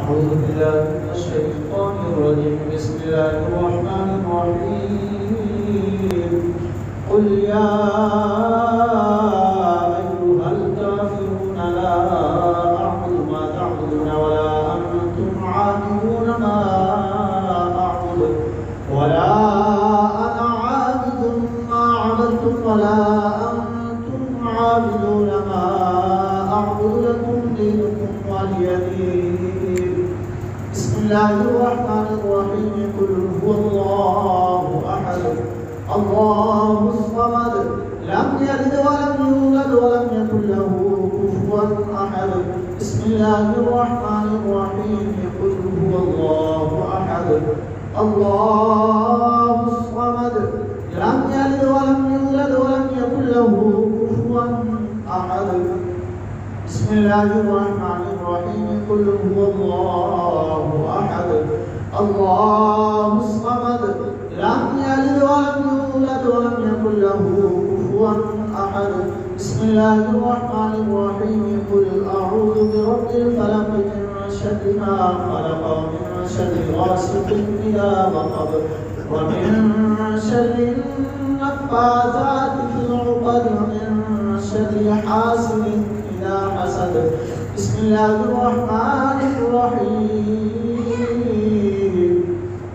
أعوذ بالله من الشيطان الرجيم. بسم الله الرحمن الرحيم. قل يا أيها الكافرون لا أعبد ما تعبدون ولا أنتم عابدون ما أعبد ولا أنا عابد ما عبدتم ولا أنتم عابدون ما أعبد لكم دينكم ولي دين. بسم الله الرحمن الرحيم. قل هو الله أحد الله الصمد لم يلد ولم يولد ولم يكن له كفوا أحد. بسم الله الرحمن الرحيم. قل هو الله أحد الله الصمد لم يلد ولم يولد ولم يكن له كفوا أحد. بسم الله الرحمن الرحيم. قل هو الله أحد الله الصمد لم يلد ولم يولد ولم يكن له كفوا أحد. بسم الله الرحمن الرحيم. قل أعوذ برب الفلق من شر ما خلق ومن شر غاسق إذا وقب ومن شر النفاثات في العقد ومن شر حاسد إذا حسد. بسم الله الرحمن الرحيم.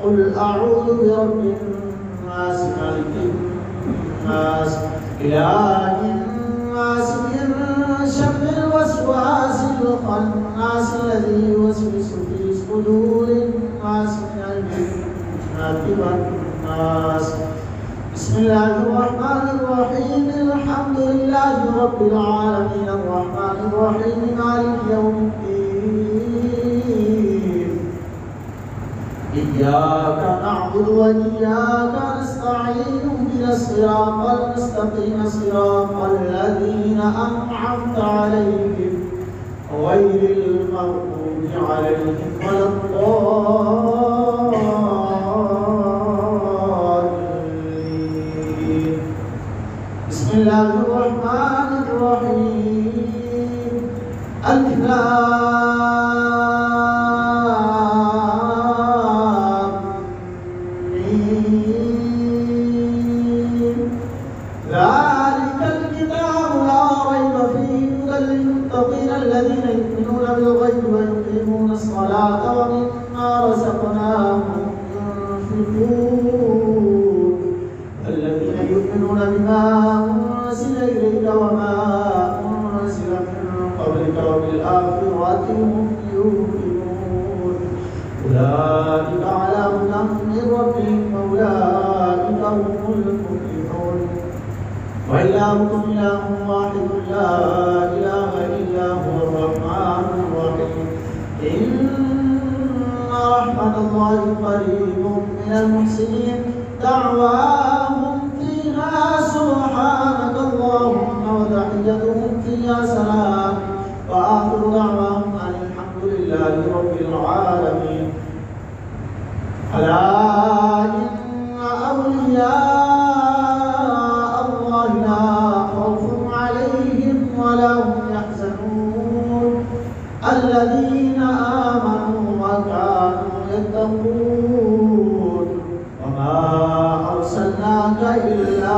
قل أعوذ برب الناس ملك الناس إله الناس من شر الوسواس الخناس الذي يوسوس في صدور الناس من الجنة والناس. بسم الله الرحمن الرحيم. الحمد لله رب العالمين الرحمن الرحيم مالك يوم الدين. إياك نعبد وإياك نستعين اهدنا الصراط المستقيم صراط الذين أنعمت عليهم غير المغضوب عليهم ولا الضالين. بسم الله الرحمن الرحيم. ألف ذلك الكتاب لا ريب فيه هدى للمتقين الذين يؤمنون بالغيب ويقيمون الصلاة ومما رزقناهم ينفقون الذين يؤمنون بما أنزل إليك وما أنزل من قبلك وبالآخرة هم يوقنون أولئك على هدى من ربهم وأولئك هم المفلحون. وإلهكم إله واحد لا إله إلا هو الرحمن الرحيم. إن رحمة الله قريب من المحسنين. دعواهم فيها سبحانك اللهم وتحيتهم فيها سلام وآخر دعواهم أن الحمد لله رب العالمين. ألا إن أولياء الله لا خوف عليهم ولا هم يحزنون الذين آمنوا وكانوا يتقون. وما أرسلناك إلا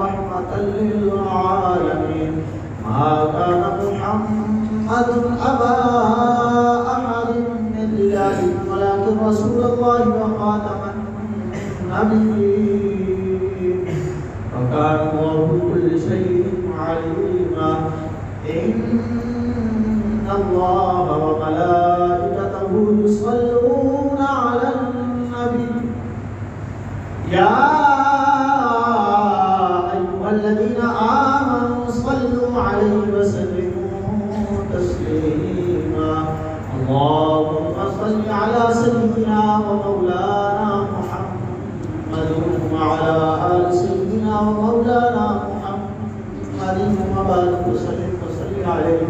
رحمة للعالمين. ما كان محمد أبا أحد من رجالكم ولكن رسول الله وخاتم النبيين وكان الله بكل شيء عليما. إن الله وملائكته يصلون على النبي يا أيها الذين آمنوا صلوا عليه وسلموا تسليما. اللهم صل على سيدنا ومولانا محمد وعلى آل سيدنا ومولانا محمد وبارك وسلم عليه.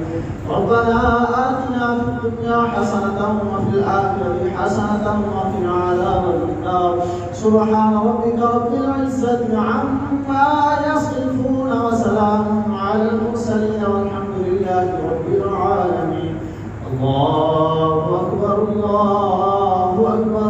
ربنا آتنا في الدنيا حسنة وفي الآخرة حسنة وقنا عذاب النار. سبحان ربك رب العزة عما يصفون وسلام على المرسلين والحمد لله رب العالمين. الله أكبر أكبر